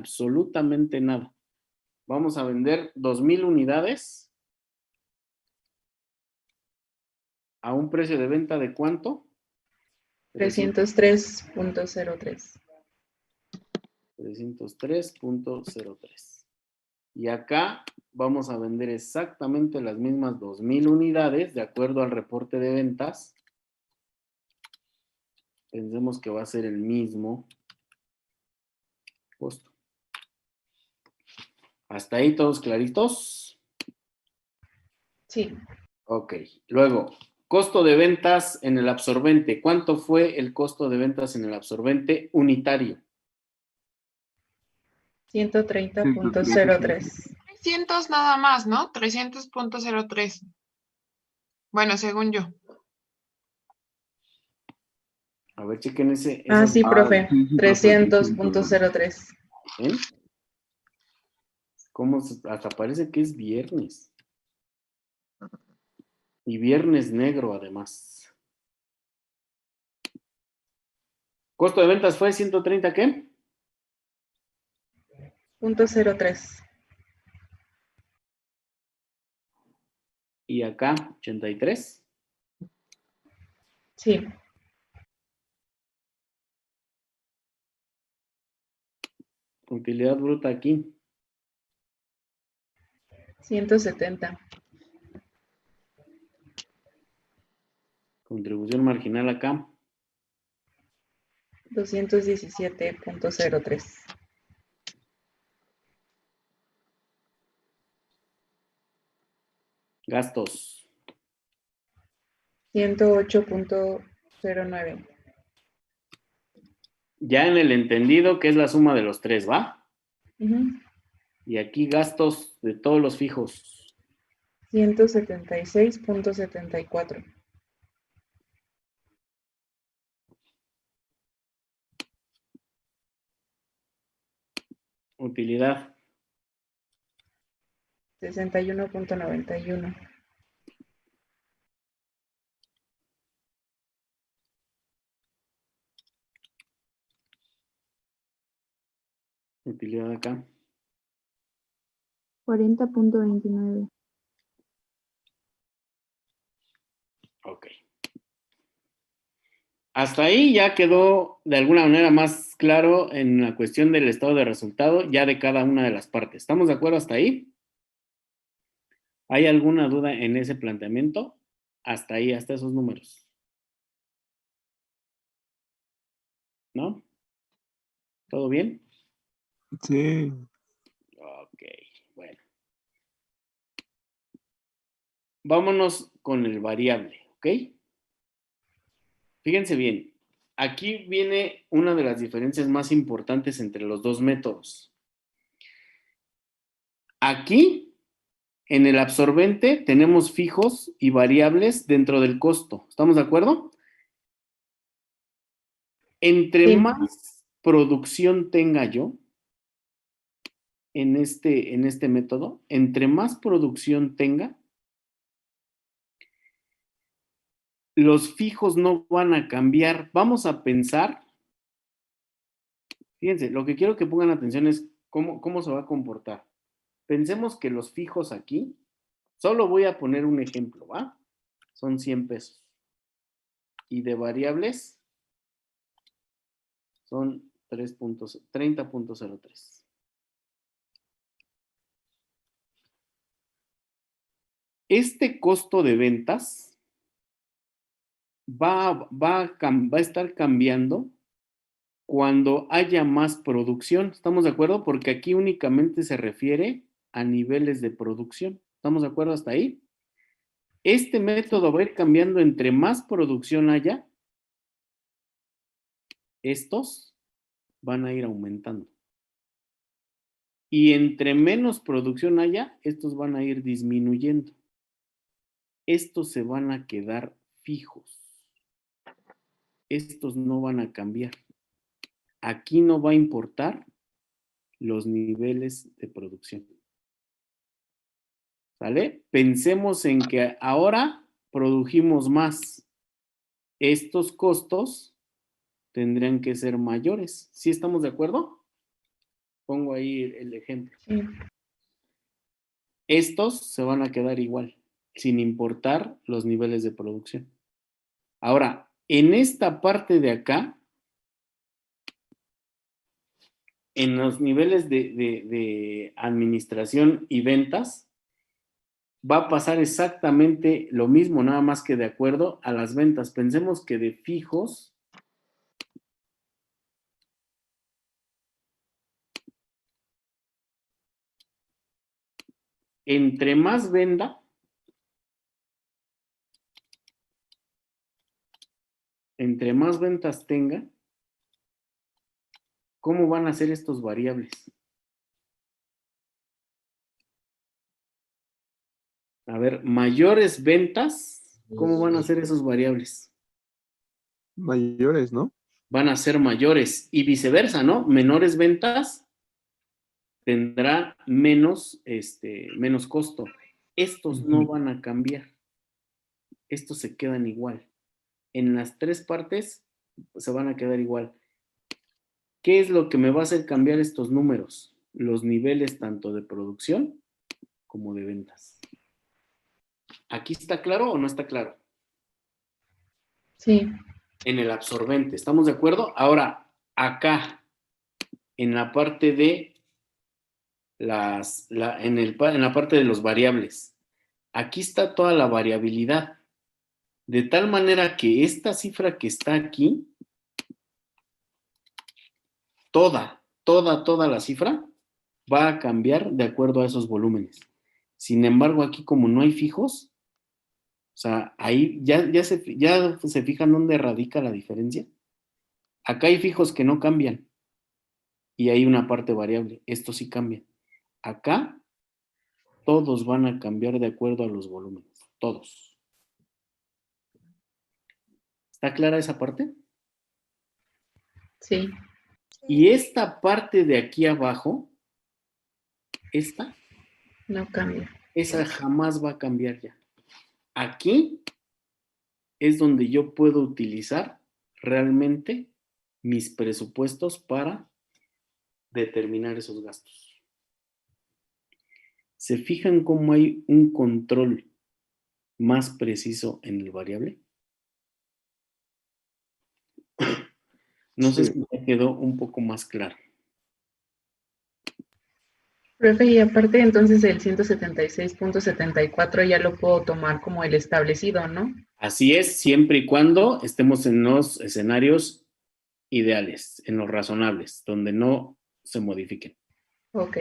absolutamente nada. Vamos a vender 2,000 unidades a un precio de venta de ¿cuánto? 303.03. 303.03. Y acá vamos a vender exactamente las mismas 2,000 unidades de acuerdo al reporte de ventas. Pensemos que va a ser el mismo costo. ¿Hasta ahí todos claritos? Sí. Ok. Luego, costo de ventas en el absorbente. ¿Cuánto fue el costo de ventas en el absorbente unitario? 130.03. 300 nada más, ¿no? 300.03. Bueno, según yo. A ver, chequen ese. Ah, sí, profe. sí, profe, 300.03. ¿Ven? Hasta parece que es viernes. Y viernes negro, además. ¿Costo de ventas fue 130 qué? .03. Y acá, 83. Sí. Utilidad bruta aquí. 170. Contribución marginal acá. 217.03. Gastos. 108.09. Ya en el entendido que es la suma de los tres, ¿va? Ujú. Y aquí gastos de todos los fijos. 176.74. Utilidad. 61.91. Utilidad acá. 40.29. Ok. Hasta ahí ya quedó de alguna manera más claro en la cuestión del estado de resultado ya de cada una de las partes. ¿Estamos de acuerdo hasta ahí? ¿Hay alguna duda en ese planteamiento? Hasta ahí, hasta esos números. ¿No? ¿Todo bien? Sí. Ok, bueno. Vámonos con el variable, ¿ok? Fíjense bien, aquí viene una de las diferencias más importantes entre los dos métodos. Aquí, en el absorbente, tenemos fijos y variables dentro del costo. ¿Estamos de acuerdo? Entre Sí. más producción tenga yo en este método, entre más producción tenga, los fijos no van a cambiar. Vamos a pensar, fíjense, lo que quiero que pongan atención es cómo se va a comportar. Pensemos que los fijos aquí, solo voy a poner un ejemplo, ¿va? Son 100 pesos. Y de variables son 30.03. Este costo de ventas va a estar cambiando cuando haya más producción. ¿Estamos de acuerdo? Porque aquí únicamente se refiere a niveles de producción. ¿Estamos de acuerdo hasta ahí? Este método va a ir cambiando entre más producción haya, estos van a ir aumentando. Y entre menos producción haya, estos van a ir disminuyendo. Estos se van a quedar fijos. Estos no van a cambiar. Aquí no va a importar los niveles de producción. ¿Sale? Pensemos en que ahora produjimos más. Estos costos tendrían que ser mayores. ¿Sí estamos de acuerdo? Pongo ahí el ejemplo. Sí. Estos se van a quedar igual, sin importar los niveles de producción. Ahora, en esta parte de acá, en los niveles de administración y ventas, va a pasar exactamente lo mismo, nada más que de acuerdo a las ventas. Pensemos que de fijos, entre más venda, entre más ventas tenga, ¿cómo van a ser estos variables? A ver, mayores ventas, ¿cómo van a ser esos variables? Mayores, ¿no? Van a ser mayores y viceversa, ¿no? Menores ventas tendrá menos, menos costo. Estos no van a cambiar. Estos se quedan igual. En las tres partes se van a quedar igual. ¿Qué es lo que me va a hacer cambiar estos números? Los niveles tanto de producción como de ventas. ¿Aquí está claro o no está claro? Sí. En el absorbente, ¿estamos de acuerdo? Ahora, acá, en la parte de en la parte de los variables, aquí está toda la variabilidad. De tal manera que esta cifra que está aquí, toda la cifra va a cambiar de acuerdo a esos volúmenes. Sin embargo, aquí como no hay fijos, o sea, ahí ya se fijan dónde radica la diferencia. Acá hay fijos que no cambian y hay una parte variable. Estos sí cambian. Acá todos van a cambiar de acuerdo a los volúmenes. Todos. ¿Está clara esa parte? Sí. Y esta parte de aquí abajo, esta, No cambia. esa jamás va a cambiar ya. Aquí es donde yo puedo utilizar realmente mis presupuestos para determinar esos gastos. ¿Se fijan cómo hay un control más preciso en el variable? No sé Sí. si me quedó un poco más claro. Profe, y aparte entonces el 176.74 ya lo puedo tomar como el establecido, ¿no? Así es, siempre y cuando estemos en los escenarios ideales, en los razonables, donde no se modifiquen. Ok.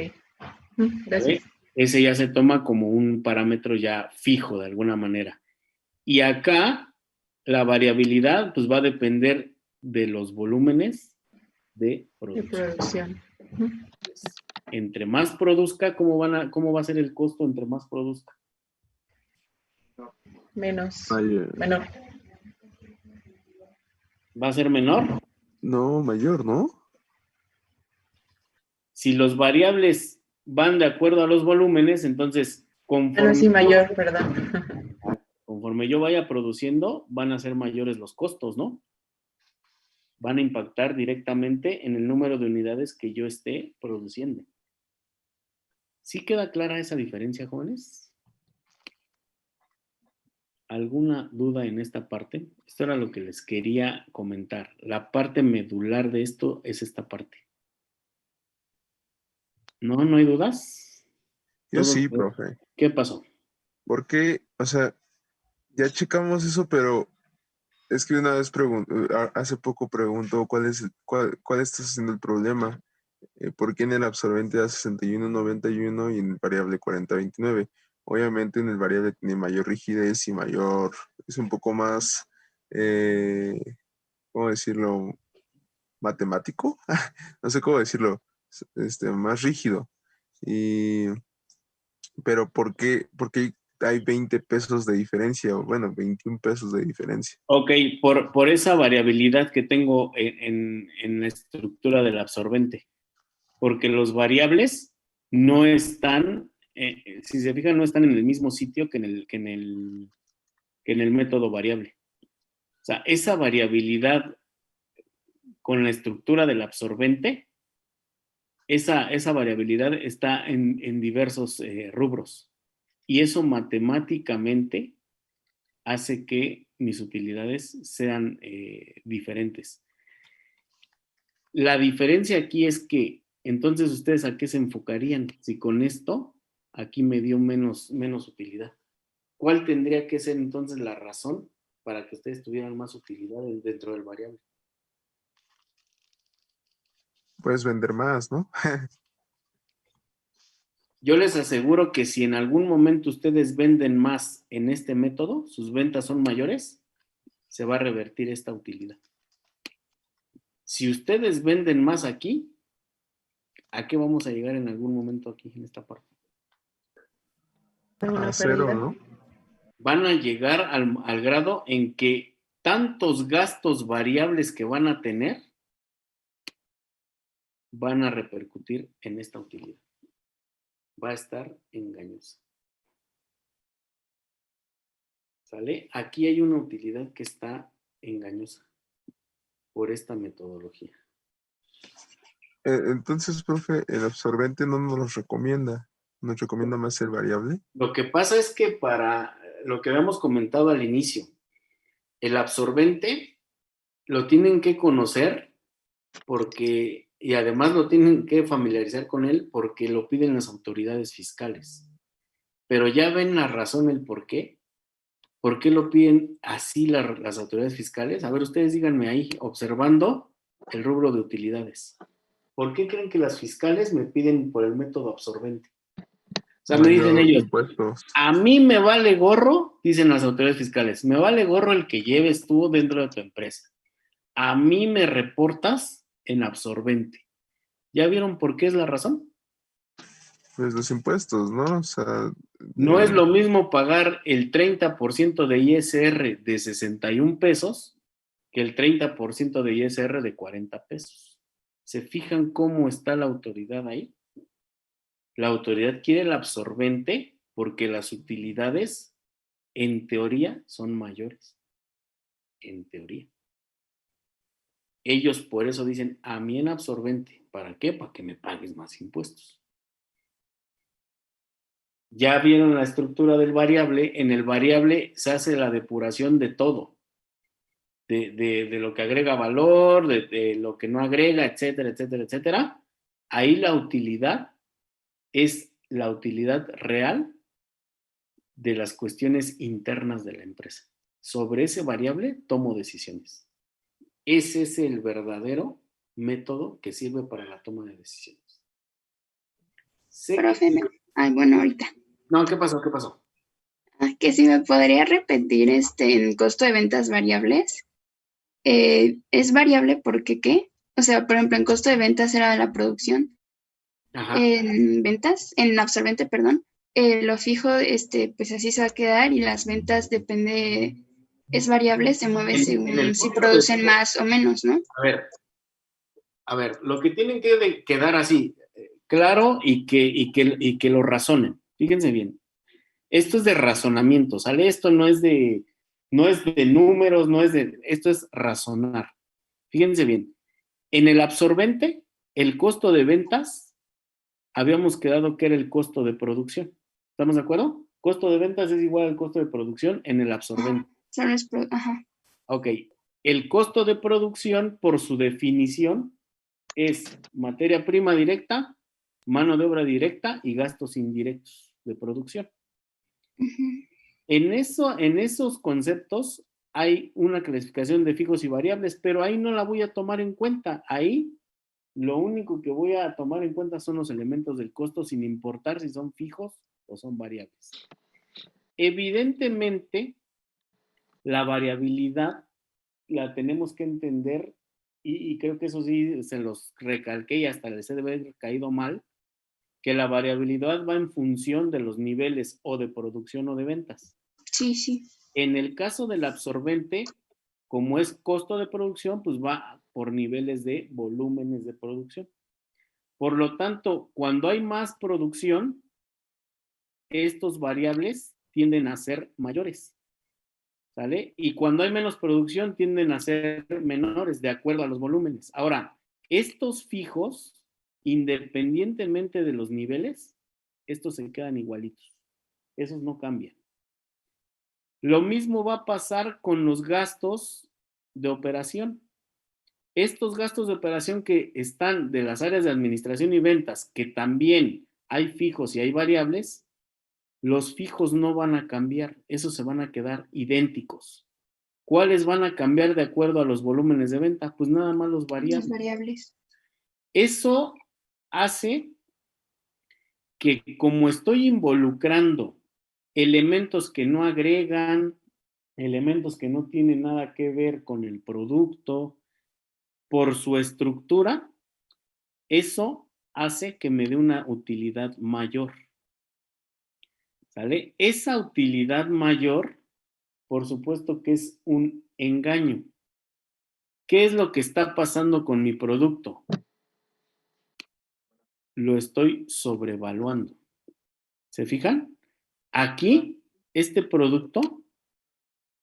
¿Vale? Gracias. Ese ya se toma como un parámetro ya fijo de alguna manera. Y acá la variabilidad pues va a depender de los volúmenes de De producción. producción. Entre más produzca, ¿cómo va a ser el costo entre más produzca? Menos. Mayor. Menor. ¿Va a ser menor? No, mayor, ¿no? Si los variables van de acuerdo a los volúmenes, entonces Bueno, sí, mayor, perdón. conforme yo vaya produciendo, van a ser mayores los costos, ¿no? Van a impactar directamente en el número de unidades que yo esté produciendo. ¿Sí queda clara esa diferencia, jóvenes? ¿Alguna duda en esta parte? Esto era lo que les quería comentar. La parte medular de esto es esta parte. ¿No? ¿No hay dudas? Yo sí, profe. ¿Qué pasó? Porque, o sea, ya checamos eso, pero es que una vez hace poco preguntó cuál está siendo el problema. ¿Por qué en el absorbente da 61.91 y en el variable 40.29? Obviamente en el variable tiene mayor rigidez y es un poco más, ¿cómo decirlo? Matemático, no sé cómo decirlo, más rígido. Pero ¿por qué hay 20 pesos de diferencia? O bueno, 21 pesos de diferencia. Ok, por esa variabilidad que tengo en la estructura del absorbente. Porque los variables no están, si se fijan, no están en el mismo sitio que en el método variable. O sea, esa variabilidad con la estructura del absorbente esa variabilidad está en diversos rubros. Y eso matemáticamente hace que mis utilidades sean diferentes. La diferencia aquí es que, entonces, ¿ustedes a qué se enfocarían? Si con esto, aquí me dio menos utilidad. ¿Cuál tendría que ser entonces la razón para que ustedes tuvieran más utilidad dentro del variable? Puedes vender más, ¿no? Yo les aseguro que si en algún momento ustedes venden más en este método, sus ventas son mayores, se va a revertir esta utilidad. Si ustedes venden más aquí, ¿a qué vamos a llegar en algún momento aquí en esta parte? Una A cero, pérdida. ¿no? Van a llegar al grado en que tantos gastos variables que van a tener van a repercutir en esta utilidad. Va a estar engañosa. ¿Sale? Aquí hay una utilidad que está engañosa por esta metodología. Entonces, profe, el absorbente no nos los recomienda. Nos recomienda más el variable. Lo que pasa es que para lo que habíamos comentado al inicio, el absorbente lo tienen que conocer porque, y además lo tienen que familiarizar con él porque lo piden las autoridades fiscales. Pero ya ven la razón, el por qué. ¿Por qué lo piden así las autoridades fiscales? A ver, ustedes díganme ahí, observando el rubro de utilidades. ¿Por qué creen que las fiscales me piden por el método absorbente? O sea, me dicen Mayor ellos, impuestos. a mí me vale gorro, dicen las autoridades fiscales, me vale gorro el que lleves tú dentro de tu empresa. A mí me reportas en absorbente. ¿Ya vieron por qué es la razón? Pues los impuestos, ¿no? O sea, No es lo mismo pagar el 30% de ISR de 61 pesos que el 30% de ISR de 40 pesos. ¿Se fijan cómo está la autoridad ahí? La autoridad quiere el absorbente porque las utilidades, en teoría, son mayores. En teoría. Ellos por eso dicen, a mí en absorbente. ¿Para qué? Para que me pagues más impuestos. Ya vieron la estructura del variable. En el variable se hace la depuración de todo. De lo que agrega valor, de lo que no agrega, etcétera, etcétera, etcétera. Ahí la utilidad es la utilidad real de las cuestiones internas de la empresa. Sobre ese variable tomo decisiones. Ese es el verdadero método que sirve para la toma de decisiones. Profe, ay, bueno, ahorita. No, ¿qué pasó? ¿Qué pasó? Que si me podría repetir en costo de ventas variables. ¿Es variable porque qué? O sea, por ejemplo, en costo de ventas era la producción. Ajá. En ventas, en absorbente, perdón, lo fijo, pues así se va a quedar y las ventas depende, es variable, se mueve según si producen más o menos, ¿no? A ver, lo que tienen que quedar así, claro y que lo razonen. Fíjense bien. Esto es de razonamiento, ¿sale? Esto no es de números, esto es razonar. Fíjense bien. En el absorbente, el costo de ventas, habíamos quedado que era el costo de producción. ¿Estamos de acuerdo? Costo de ventas es igual al costo de producción en el absorbente. Solo es ajá. Ok. El costo de producción, por su definición, es materia prima directa, mano de obra directa y gastos indirectos de producción. En esos conceptos hay una clasificación de fijos y variables, pero ahí no la voy a tomar en cuenta. Ahí lo único que voy a tomar en cuenta son los elementos del costo, sin importar si son fijos o son variables. Evidentemente, la variabilidad la tenemos que entender, y creo que eso sí se los recalqué y hasta les debe haber caído mal, que la variabilidad va en función de los niveles o de producción o de ventas. Sí, sí. En el caso del absorbente, como es costo de producción, pues va por niveles de volúmenes de producción. Por lo tanto, cuando hay más producción, estos variables tienden a ser mayores, ¿sale? Y cuando hay menos producción, tienden a ser menores de acuerdo a los volúmenes. Ahora, estos fijos independientemente de los niveles, estos se quedan igualitos. Esos no cambian. Lo mismo va a pasar con los gastos de operación. Estos gastos de operación que están de las áreas de administración y ventas, que también hay fijos y hay variables, los fijos no van a cambiar, esos se van a quedar idénticos. ¿Cuáles van a cambiar de acuerdo a los volúmenes de venta? Pues nada más los variables. Las variables. Eso hace que, como estoy involucrando elementos que no agregan, elementos que no tienen nada que ver con el producto, por su estructura, eso hace que me dé una utilidad mayor. ¿Sale? Esa utilidad mayor, por supuesto que es un engaño. ¿Qué es lo que está pasando con mi producto? Lo estoy sobrevaluando. ¿Se fijan? Aquí, este producto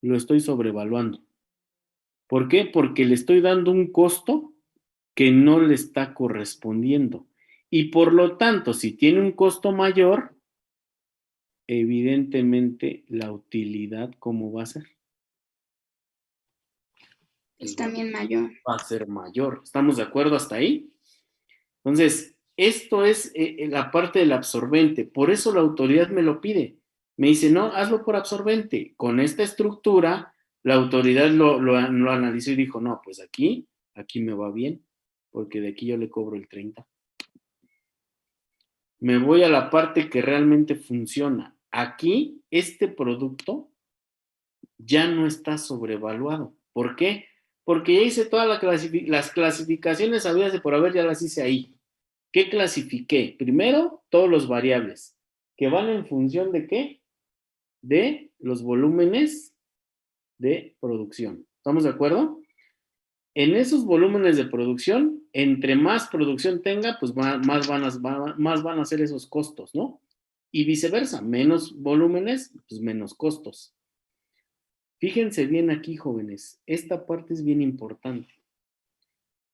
lo estoy sobrevaluando. ¿Por qué? Porque le estoy dando un costo que no le está correspondiendo. Y por lo tanto, si tiene un costo mayor, evidentemente la utilidad, ¿cómo va a ser? Es también mayor. Va a ser mayor. ¿Estamos de acuerdo hasta ahí? Entonces, esto es la parte del absorbente. Por eso la autoridad me lo pide. Me dice, no, hazlo por absorbente. Con esta estructura, la autoridad lo analizó y dijo, no, pues aquí me va bien, porque de aquí yo le cobro el 30. Me voy a la parte que realmente funciona. Aquí, este producto ya no está sobrevaluado. ¿Por qué? Porque ya hice todas las clasificaciones habidas de por haber, ya las hice ahí. ¿Qué clasifiqué? Primero, todos los variables, que van en función de ¿qué? De los volúmenes de producción. ¿Estamos de acuerdo? En esos volúmenes de producción, entre más producción tenga, pues más van a ser esos costos, ¿no? Y viceversa, menos volúmenes, pues menos costos. Fíjense bien aquí, jóvenes, esta parte es bien importante.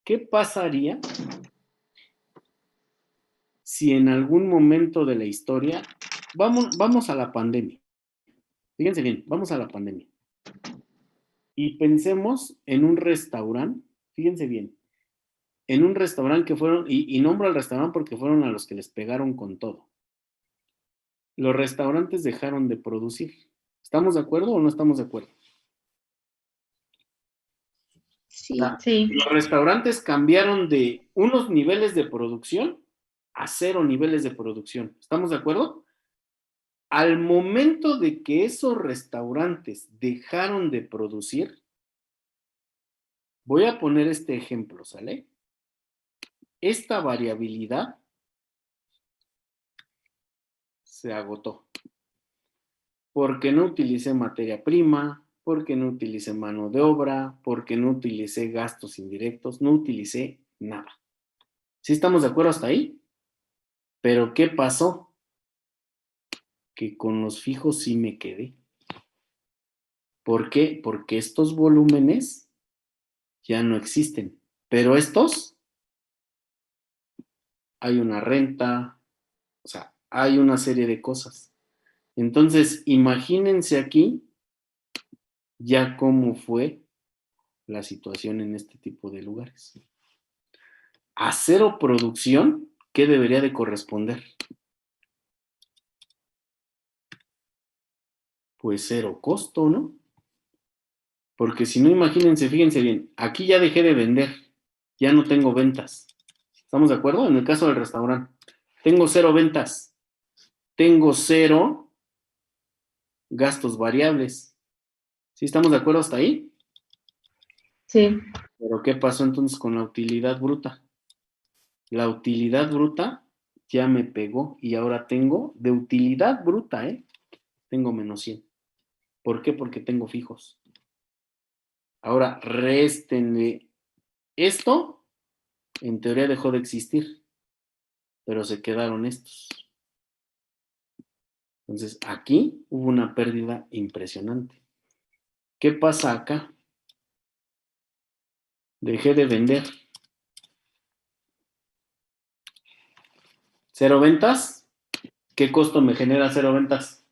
¿Qué pasaría si en algún momento de la historia, vamos a la pandemia? Fíjense bien, vamos a la pandemia. Y pensemos en un restaurante, fíjense bien, en un restaurante que fueron, y nombro al restaurante porque fueron a los que les pegaron con todo. Los restaurantes dejaron de producir. ¿Estamos de acuerdo o no estamos de acuerdo? Sí. Sí. Los restaurantes cambiaron de unos niveles de producción a 0 niveles de producción. ¿Estamos de acuerdo? Al momento de que esos restaurantes dejaron de producir, voy a poner este ejemplo, ¿sale? Esta variabilidad se agotó. Porque no utilicé materia prima, porque no utilicé mano de obra, porque no utilicé gastos indirectos, no utilicé nada. ¿Sí estamos de acuerdo hasta ahí? Pero ¿qué pasó? Que con los fijos sí me quedé. ¿Por qué? Porque estos volúmenes ya no existen. Pero estos, hay una renta, o sea, hay una serie de cosas. Entonces, imagínense aquí ya cómo fue la situación en este tipo de lugares. A 0 producción, ¿qué debería de corresponder? Pues 0 costo, ¿no? Porque si no, imagínense, fíjense bien, aquí ya dejé de vender, ya no tengo ventas. ¿Estamos de acuerdo? En el caso del restaurante, tengo 0 ventas, tengo 0 gastos variables. ¿Sí estamos de acuerdo hasta ahí? Sí. Pero ¿qué pasó entonces con la utilidad bruta? La utilidad bruta ya me pegó y ahora tengo de utilidad bruta, tengo menos 100. ¿Por qué? Porque tengo fijos. Ahora, réstenle esto, en teoría dejó de existir, pero se quedaron estos. Entonces, aquí hubo una pérdida impresionante. ¿Qué pasa acá? Dejé de vender. ¿Cero ventas? ¿Qué costo me genera cero ventas?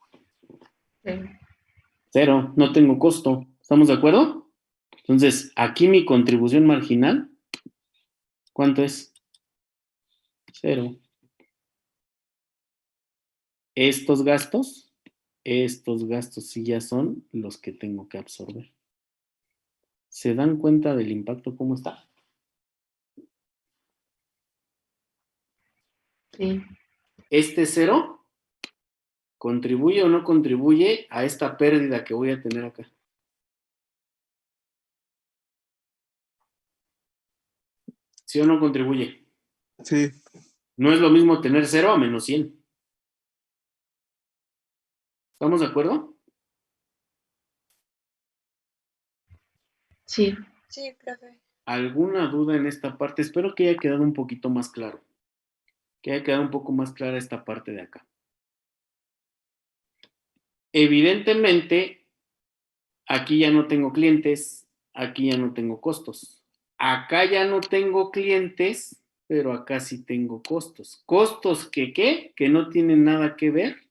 Sí. Cero, no tengo costo. ¿Estamos de acuerdo? Entonces, aquí mi contribución marginal, ¿cuánto es? Cero. Estos gastos sí ya son los que tengo que absorber. ¿Se dan cuenta del impacto cómo está? Sí. Este cero, ¿contribuye o no contribuye a esta pérdida que voy a tener acá? ¿Sí o no contribuye? Sí, No es lo mismo tener 0 a menos 100. ¿Estamos de acuerdo? Sí. Sí, profe. ¿Alguna duda en esta parte? Espero que haya quedado un poquito más claro. Que haya quedado un poco más clara esta parte de acá. Evidentemente, aquí ya no tengo clientes, aquí ya no tengo costos. Acá ya no tengo clientes, pero acá sí tengo costos. ¿Costos que qué? Que no tienen nada que ver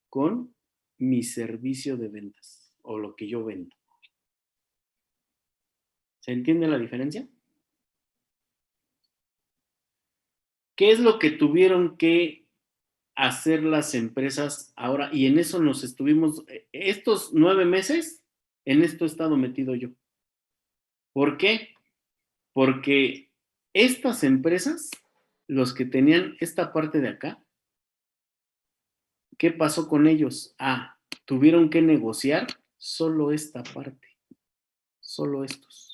con mi servicio de ventas o lo que yo vendo. ¿Se entiende la diferencia? ¿Qué es lo que tuvieron que hacer las empresas ahora? Y en eso nos estuvimos, estos 9 meses, en esto he estado metido yo. ¿Por qué? Porque estas empresas, los que tenían esta parte de acá, ¿qué pasó con ellos? Tuvieron que negociar solo esta parte, solo estos.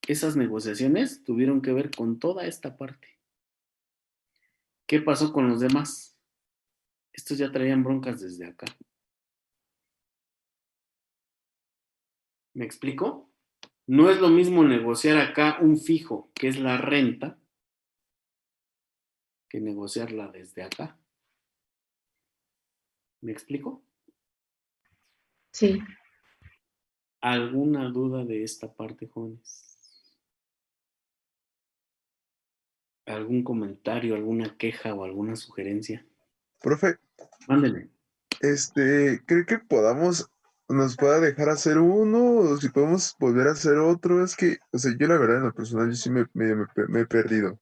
Esas negociaciones tuvieron que ver con toda esta parte. ¿Qué pasó con los demás? Estos ya traían broncas desde acá. ¿Me explico? No es lo mismo negociar acá un fijo, que es la renta, que negociarla desde acá. ¿Me explico? Sí. ¿Alguna duda de esta parte, jóvenes? ¿Algún comentario, alguna queja o alguna sugerencia? profe, Mándele. ¿cree que nos pueda dejar hacer uno o si podemos volver a hacer otro? Es que, o sea, yo la verdad en lo personal yo sí me he perdido.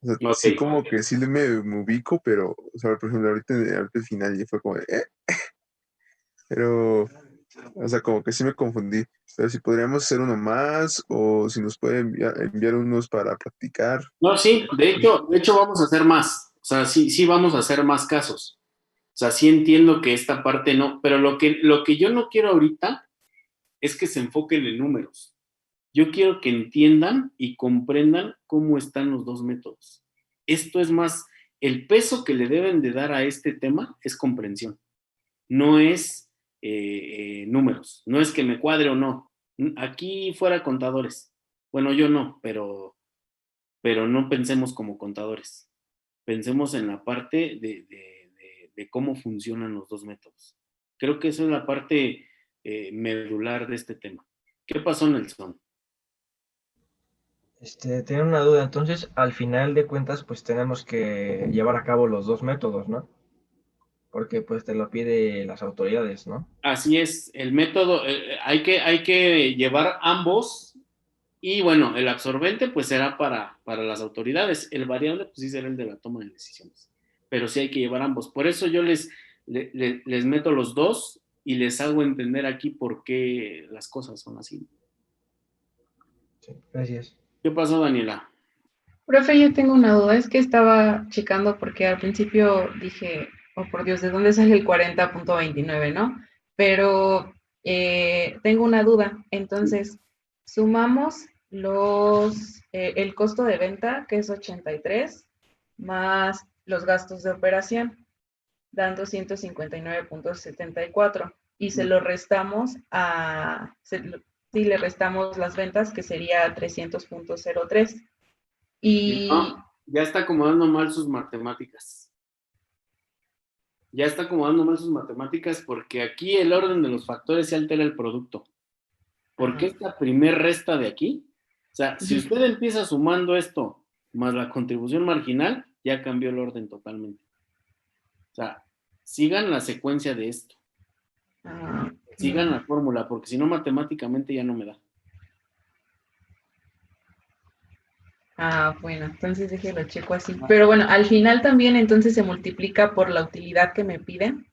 O sea, Ok. sí como que sí me ubico, pero, o sea, por ejemplo, ahorita al final ya fue como de, Pero, o sea, como que sí me confundí. Pero si podríamos hacer uno más o si nos puede enviar unos para practicar. No, sí, de hecho vamos a hacer más. O sea, sí vamos a hacer más casos. O sea, sí entiendo que esta parte no, pero lo que yo no quiero ahorita es que se enfoquen en números. Yo quiero que entiendan y comprendan cómo están los dos métodos. Esto es más, el peso que le deben de dar a este tema es comprensión, no es números, no es que me cuadre o no. Aquí fuera contadores. Bueno, yo no, pero no pensemos como contadores. Pensemos en la parte de cómo funcionan los dos métodos. Creo que esa es la parte medular de este tema. ¿Qué pasó, Nelson? Tengo una duda. Entonces, al final de cuentas, pues tenemos que llevar a cabo los dos métodos, ¿no? Porque pues te lo pide las autoridades, ¿no? Así es, el método, hay que llevar ambos y bueno, el absorbente pues será para las autoridades, el variable pues sí será el de la toma de decisiones, pero sí hay que llevar ambos. Por eso yo les meto los dos y les hago entender aquí por qué las cosas son así. Sí, gracias. ¿Qué pasó, Daniela? Profe, yo tengo una duda. Es que estaba checando porque al principio dije, oh por Dios, ¿de dónde sale el 40.29, no? Pero tengo una duda. Entonces, sumamos el costo de venta, que es 83, más los gastos de operación, dando 159.74. Y se lo restamos si le restamos las ventas, que sería 300.03. Y No, ya está acomodando mal sus matemáticas. Ya está acomodando mal sus matemáticas porque aquí el orden de los factores se altera el producto. Porque esta primer resta de aquí, o sea, si usted empieza sumando esto más la contribución marginal, ya cambió el orden totalmente. O sea, sigan la secuencia de esto. Ah, Sigan la fórmula, porque si no, matemáticamente ya no me da. bueno, entonces déjelo checo así. Pero bueno, al final también entonces se multiplica por la utilidad que me piden.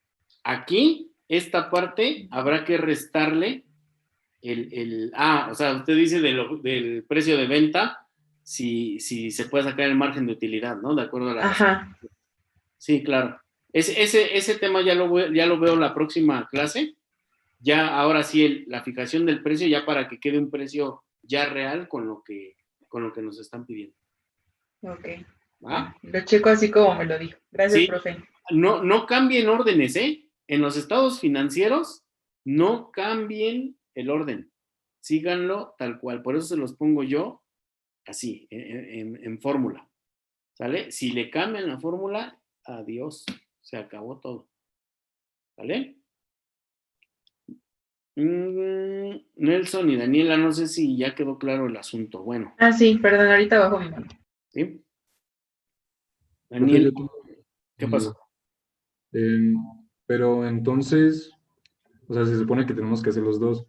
Aquí, esta parte, habrá que restarle o sea, usted dice del precio de venta, si se puede sacar el margen de utilidad, ¿no? De acuerdo a la razón. Ajá. Sí, claro. Ese tema ya lo veo la próxima clase. Ya, ahora sí, la fijación del precio, ya para que quede un precio ya real con lo que nos están pidiendo. Ok. ¿Va? Lo checo así como me lo dijo. Gracias, Sí, profe. no cambien órdenes, ¿eh? En los estados financieros, no cambien el orden. Síganlo tal cual. Por eso se los pongo yo así, en fórmula. ¿Sale? Si le cambian la fórmula, adiós. Se acabó todo. ¿Vale? Nelson y Daniela, no sé si ya quedó claro el asunto. Bueno, Sí, perdón, ahorita bajo mi mano. ¿sí? Profe, Daniel, yo tengo ¿qué una pasó? duda. Pero entonces, o sea, se supone que tenemos que hacer los dos.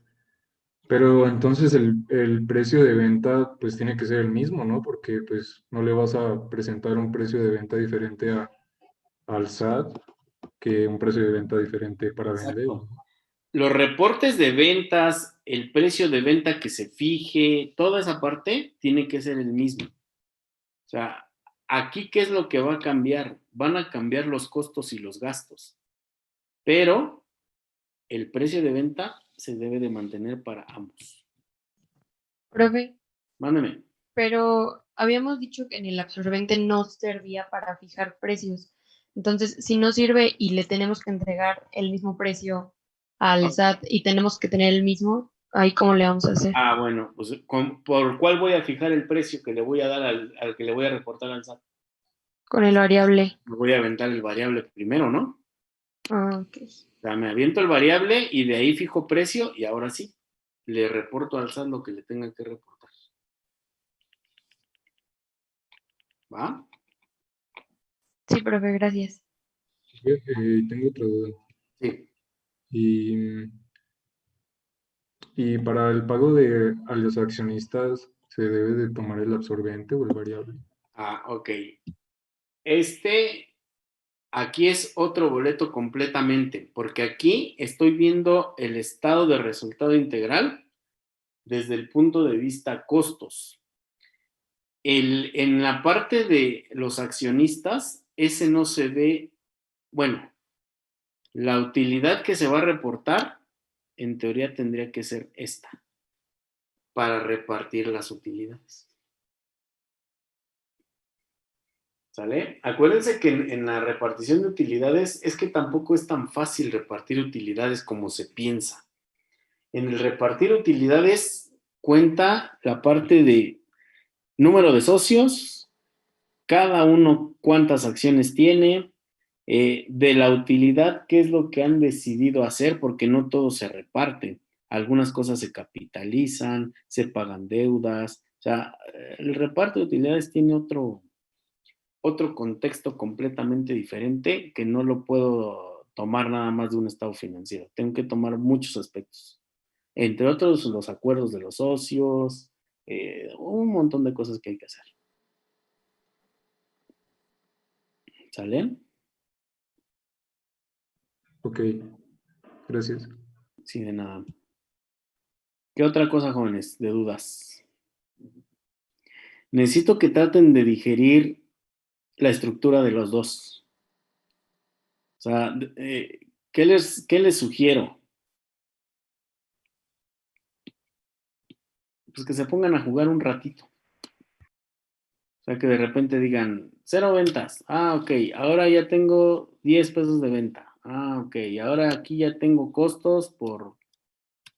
Pero entonces el precio de venta pues tiene que ser el mismo, ¿no? Porque pues no le vas a presentar un precio de venta diferente al SAT que un precio de venta diferente para vender. Exacto. Los reportes de ventas, el precio de venta que se fije, toda esa parte tiene que ser el mismo. O sea, aquí, ¿qué es lo que va a cambiar? Van a cambiar los costos y los gastos, pero el precio de venta se debe de mantener para ambos. Profe, Mándeme. pero habíamos dicho que en el absorbente no servía para fijar precios. Entonces, si no sirve y le tenemos que entregar el mismo precio al SAT y tenemos que tener el mismo, ahí cómo le vamos a hacer. Bueno, pues ¿por cuál voy a fijar el precio que le voy a dar al que le voy a reportar al SAT? Con el variable. Me voy a aventar el variable primero, ¿no? Ok. O sea, me aviento el variable y de ahí fijo precio y ahora sí, le reporto al SAT lo que le tenga que reportar. ¿Va? Sí, profe, gracias. Tengo otra duda. Sí. Y, y para el pago a los accionistas, ¿se debe de tomar el absorbente o el variable? Ok. Aquí es otro boleto completamente, porque aquí estoy viendo el estado de resultado integral desde el punto de vista costos. En la parte de los accionistas, ese no se ve, bueno, la utilidad que se va a reportar, en teoría tendría que ser esta, para repartir las utilidades. ¿Sale? Acuérdense que en la repartición de utilidades es que tampoco es tan fácil repartir utilidades como se piensa. En el repartir utilidades cuenta la parte de número de socios, cada uno cuántas acciones tiene, de la utilidad, qué es lo que han decidido hacer, porque no todo se reparte. Algunas cosas se capitalizan, se pagan deudas. O sea, el reparto de utilidades tiene otro contexto completamente diferente que no lo puedo tomar nada más de un estado financiero. Tengo que tomar muchos aspectos. Entre otros, los acuerdos de los socios, un montón de cosas que hay que hacer. ¿Sale? Ok, gracias. Sí, de nada. ¿Qué otra cosa, jóvenes, de dudas? Necesito que traten de digerir la estructura de los dos. O sea, ¿qué les sugiero? Pues que se pongan a jugar un ratito. O sea, que de repente digan, 0 ventas. Ok, ahora ya tengo 10 pesos de venta. Ok, ahora aquí ya tengo costos por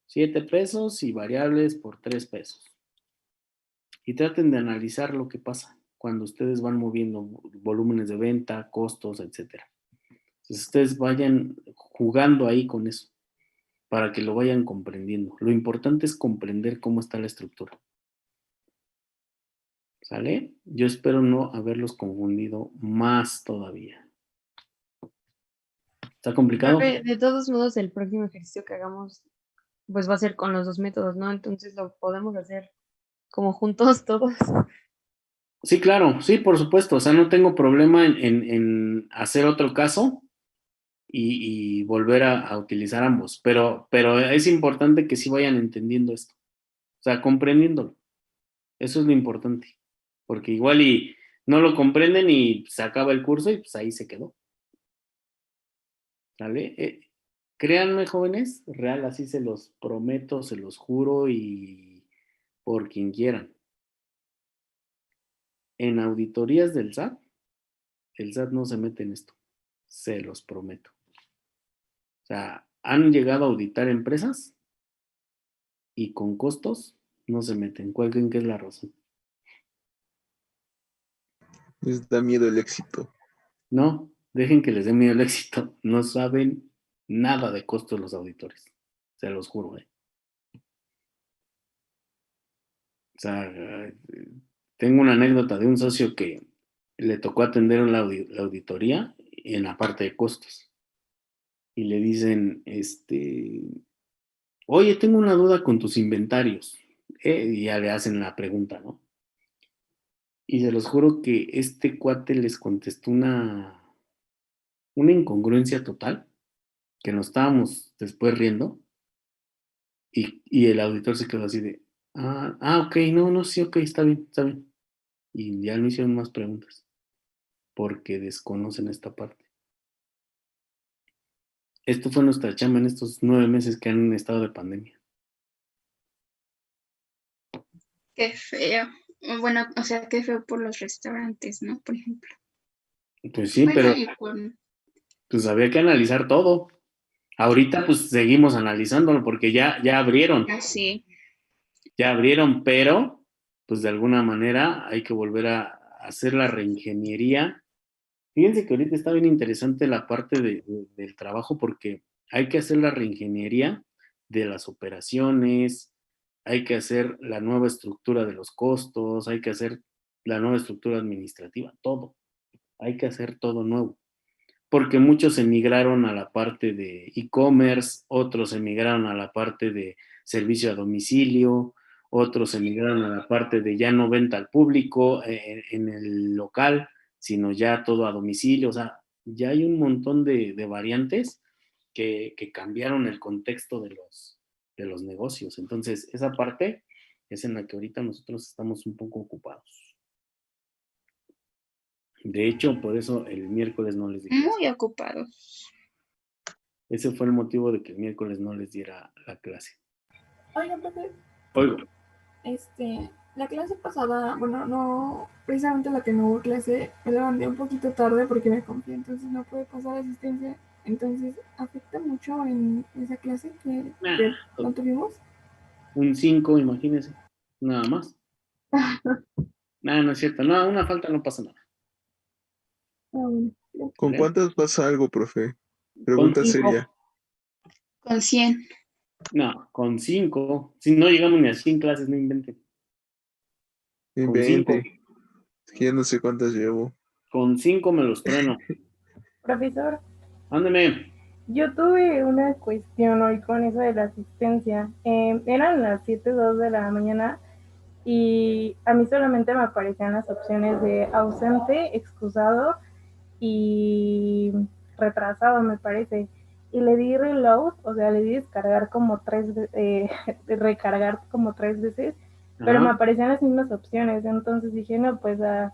7 pesos y variables por 3 pesos. Y traten de analizar lo que pasa cuando ustedes van moviendo volúmenes de venta, costos, etcétera. Entonces ustedes vayan jugando ahí con eso para que lo vayan comprendiendo. Lo importante es comprender cómo está la estructura. ¿Sale? Yo espero no haberlos confundido más todavía. ¿Está complicado? Profe, de todos modos, el próximo ejercicio que hagamos, pues va a ser con los dos métodos, ¿no? Entonces lo podemos hacer como juntos todos. Sí, claro, sí, por supuesto. O sea, no tengo problema en hacer otro caso y volver a utilizar ambos. Pero es importante que sí vayan entendiendo esto. O sea, comprendiéndolo. Eso es lo importante. Porque igual y no lo comprenden y se acaba el curso y pues ahí se quedó. ¿Sale? Créanme, jóvenes, real, así se los prometo, se los juro y por quien quieran. En auditorías del SAT, el SAT no se mete en esto. Se los prometo. O sea, han llegado a auditar empresas y con costos no se meten. ¿Cuál creen que es la razón? Les da miedo el éxito. No, dejen que les dé miedo el éxito. No saben nada de costos los auditores. Se los juro, ¿eh? O sea, tengo una anécdota de un socio que le tocó atender la auditoría en la parte de costos. Y le dicen, oye, tengo una duda con tus inventarios. Y ya le hacen la pregunta, ¿no? Y se los juro que este cuate les contestó una incongruencia total, que nos estábamos después riendo, y el auditor se quedó así de, ok, no, sí, ok, está bien, está bien. Y ya no hicieron más preguntas, porque desconocen esta parte. Esto fue nuestra chamba en estos 9 meses que han estado de pandemia. Qué feo. Bueno, o sea, qué feo por los restaurantes, ¿no? Por ejemplo. Pues sí, Bueno, pero y por... pues había que analizar todo. Ahorita pues seguimos analizándolo porque ya abrieron. Así. Ya abrieron, pero pues de alguna manera hay que volver a hacer la reingeniería. Fíjense que ahorita está bien interesante la parte del trabajo porque hay que hacer la reingeniería de las operaciones, hay que hacer la nueva estructura de los costos, hay que hacer la nueva estructura administrativa, todo. Hay que hacer todo nuevo. Porque muchos emigraron a la parte de e-commerce, otros emigraron a la parte de servicio a domicilio, otros emigraron a la parte de ya no venta al público en el local, sino ya todo a domicilio. O sea, ya hay un montón de variantes que cambiaron el contexto de los negocios. Entonces, esa parte es en la que ahorita nosotros estamos un poco ocupados. De hecho, por eso el miércoles no les dije. Muy ocupados. Ese fue el motivo de que el miércoles no les diera la clase. Oiga, profe, Oigo. la clase pasada, bueno, no, precisamente la que no hubo clase, me levanté un poquito tarde porque me confié, entonces no pude pasar asistencia. Entonces, ¿afecta mucho en esa clase que no tuvimos? Un 5, imagínense. Nada más. Nada, no es cierto. No, una falta no pasa nada. Bueno, ¿Con ¿Vale? cuántas pasa algo, profe? Pregunta Con 5. seria. Con 100. No, con 5. Si no llegamos ni a 100 clases, no inventen. En Con 5. 20. Es que ya no sé cuántas llevo. Con 5 me los trueno. profesor, Ándeme. yo tuve una cuestión hoy con eso de la asistencia. Eran las 7:02 de la mañana y a mí solamente me aparecían las opciones de ausente, excusado y retrasado, me parece. Y le di reload, o sea, le di descargar como recargar como 3 veces, pero me aparecían las mismas opciones. Entonces dije, no, pues a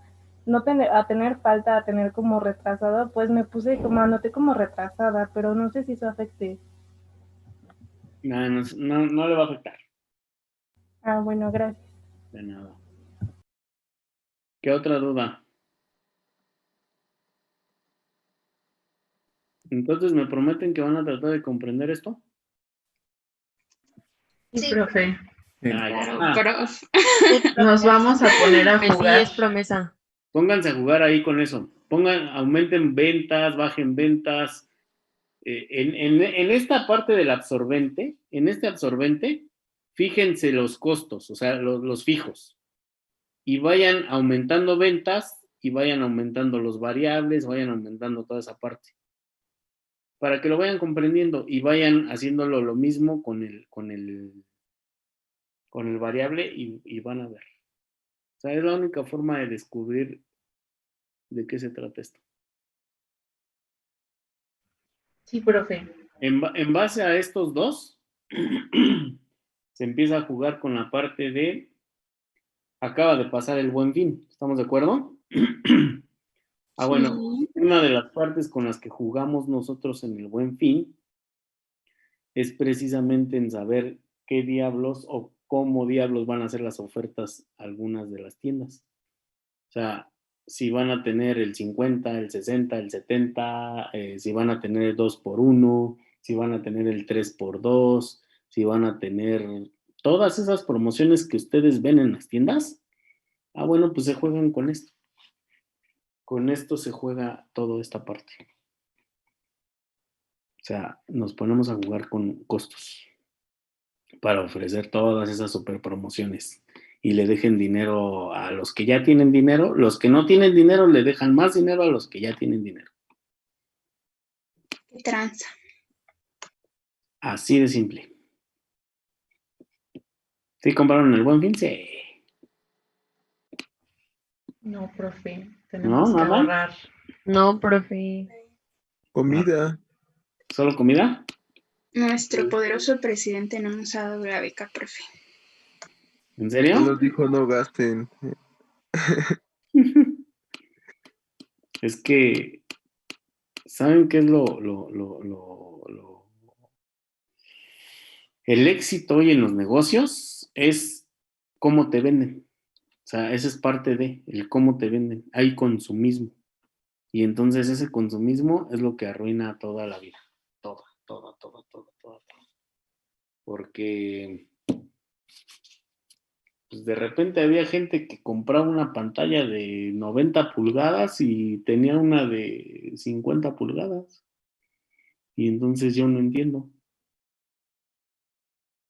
tener falta, a tener como retrasado, pues me puse como, anoté como retrasada, pero no sé si eso afecte. No le va a afectar. Ah, bueno, gracias. De nada. ¿Qué otra duda? Entonces, ¿me prometen que van a tratar de comprender esto? Sí, profe. Claro, Ah, prof. Nos vamos a poner a Pues sí, jugar. es promesa. pónganse a jugar ahí con eso. Aumenten ventas, bajen ventas. En esta parte del absorbente, en este absorbente, fíjense los costos, o sea, los fijos. y vayan aumentando ventas y vayan aumentando los variables, vayan aumentando toda esa parte. Para que lo vayan comprendiendo y vayan haciéndolo lo mismo con el variable y van a ver. O sea, es la única forma de descubrir de qué se trata esto. Sí, profe. En base a estos dos, se empieza a jugar con la parte de acaba de pasar el Buen Fin. ¿Estamos de acuerdo? Bueno, Sí. una de las partes con las que jugamos nosotros en el Buen Fin es precisamente en saber qué diablos o cómo diablos van a ser las ofertas algunas de las tiendas. O sea, si van a tener el 50, el 60, el 70, si van a tener el 2x1, si van a tener el 3x2, si van a tener todas esas promociones que ustedes ven en las tiendas. Bueno, pues se juegan con esto. Con esto se juega toda esta parte. O sea, nos ponemos a jugar con costos para ofrecer todas esas super promociones y le dejen dinero a los que ya tienen dinero. Los que no tienen dinero le dejan más dinero a los que ya tienen dinero. Qué tranza. Así de simple. ¿Sí compraron el Buen Fin? Sí. No, profe. Tenemos ¿No? que ¿Nada? ahorrar. No, profe. Comida. ¿Solo comida? Nuestro poderoso presidente no nos ha dado la beca, profe. ¿En Él serio? nos dijo no gasten. Es que, ¿saben qué es el éxito hoy en los negocios? Es cómo te venden. O sea, esa es parte de el cómo te venden. Hay consumismo. Y entonces ese consumismo es lo que arruina toda la vida. Toda. Porque pues de repente había gente que compraba una pantalla de 90 pulgadas y tenía una de 50 pulgadas. Y entonces yo no entiendo.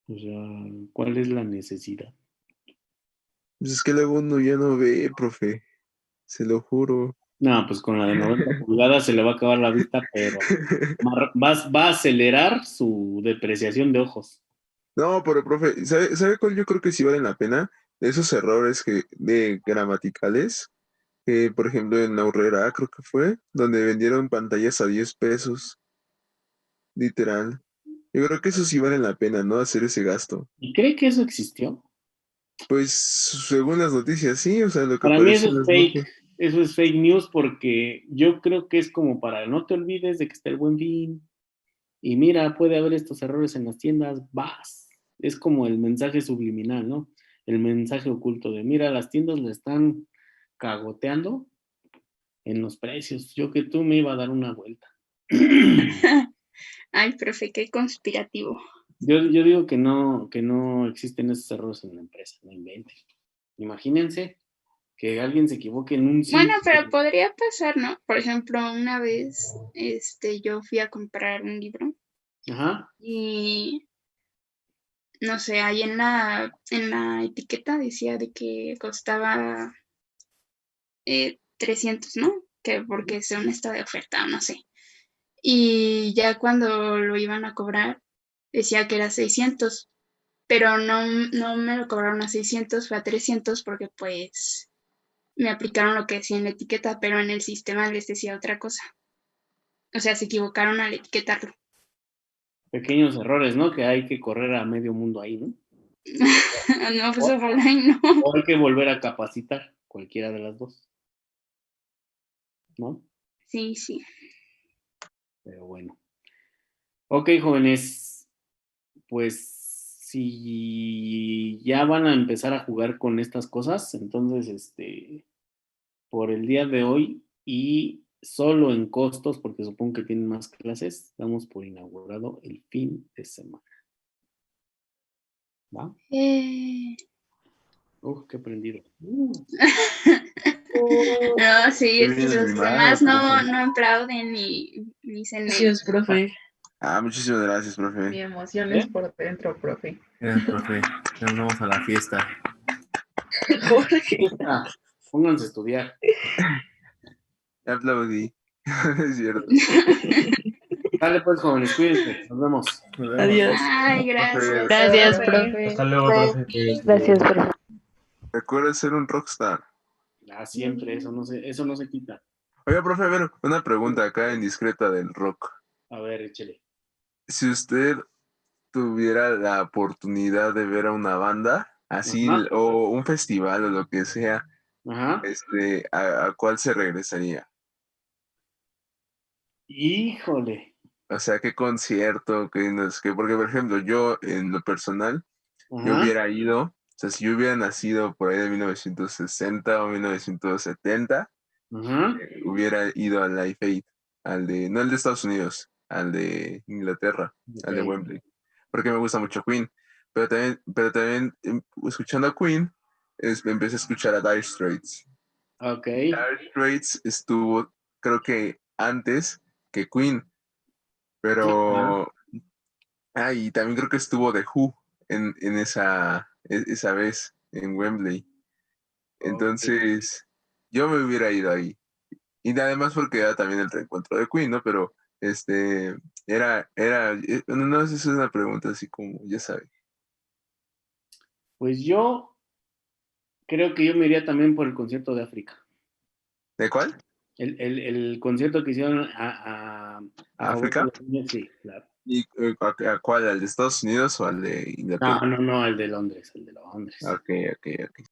O sea, ¿cuál es la necesidad? Pues es que luego uno ya no ve, profe. Se lo juro. No, pues con la de 90 pulgadas se le va a acabar la vista, pero va a acelerar su depreciación de ojos. No, pero profe, ¿sabe cuál yo creo que sí valen la pena? Esos errores de gramaticales, que por ejemplo en Aurrera creo que fue, donde vendieron pantallas a 10 pesos, literal. Yo creo que eso sí vale la pena, ¿no? Hacer ese gasto. ¿Y cree que eso existió? Pues según las noticias, sí, o sea, lo que Para mí aparece eso en es las fake. notas. Eso es fake news porque yo creo que es como para no te olvides de que está el Buen Fin. Y mira, puede haber estos errores en las tiendas, vas. Es como el mensaje subliminal, ¿no? El mensaje oculto de, mira, las tiendas le están cagoteando en los precios. Yo que tú me iba a dar una vuelta. Ay, profe, qué conspirativo. Yo digo que no existen esos errores en la empresa, no inventen. Imagínense que alguien se equivoque en un Bueno, símbolo. pero podría pasar, ¿no? Por ejemplo, una vez, yo fui a comprar un libro Ajá. y no sé, ahí en la etiqueta decía de que costaba 300, ¿no? Que porque según estaba de oferta, no sé. Y ya cuando lo iban a cobrar, decía que era 600, pero no me lo cobraron a 600, fue a 300 porque pues me aplicaron lo que decía en la etiqueta, pero en el sistema les decía otra cosa. O sea, se equivocaron al etiquetarlo. Pequeños errores, ¿no? Que hay que correr a medio mundo ahí, ¿no? No, pues ojalá y no. O hay que volver a capacitar, cualquiera de las dos, ¿no? Sí, sí. Pero bueno. Ok, jóvenes, pues si ya van a empezar a jugar con estas cosas, entonces, por el día de hoy y solo en costos, porque supongo que tienen más clases, damos por inaugurado el fin de semana. ¿Va? Qué prendido. No, sí, ¿Qué es que viene de los mi mano, demás profe? no aplauden ni se Gracias, profe. Muchísimas gracias, profe. Mi emoción es por dentro, profe. Gracias, profe. Nos vamos a la fiesta. Jorge. Pónganse a estudiar. Aplaudí. Es cierto. Dale pues, jóvenes, cuídense. Nos vemos. Adiós. Ay, gracias. Gracias, Profe. profe. Hasta luego, profe. Gracias, profe. Recuerda ser un rockstar. Siempre, eso no se quita. Oiga, profe, a ver, una pregunta acá indiscreta del rock. A ver, échale. Si usted tuviera la oportunidad de ver a una banda, así, Ajá. o un festival o lo que sea, Ajá. ¿a cuál se regresaría? Híjole. O sea, ¿qué concierto? Porque, por ejemplo, yo, en lo personal, yo Ajá. hubiera ido, o sea, si yo hubiera nacido por ahí de 1960 o 1970, Ajá. hubiera ido al Live Aid, no el de Estados Unidos, al de Inglaterra, al de Ok. Wembley, porque me gusta mucho Queen, pero también escuchando a Queen, empecé a escuchar a Dire Straits. Ok. Dire Straits estuvo, creo que antes que Queen, pero, y también creo que estuvo The Who en esa vez en Wembley. Entonces, yo me hubiera ido ahí. Y además porque era también el reencuentro de Queen, ¿no? Pero, no sé si es una pregunta así como, ya sabe. Pues yo creo que yo me iría también por el concierto de África. ¿De cuál? El concierto que hicieron a favor de ¿África? los niños, sí, claro. ¿Y a cuál? ¿Al de Estados Unidos o al de Inglaterra? No, el de Londres, el de Londres. Ok.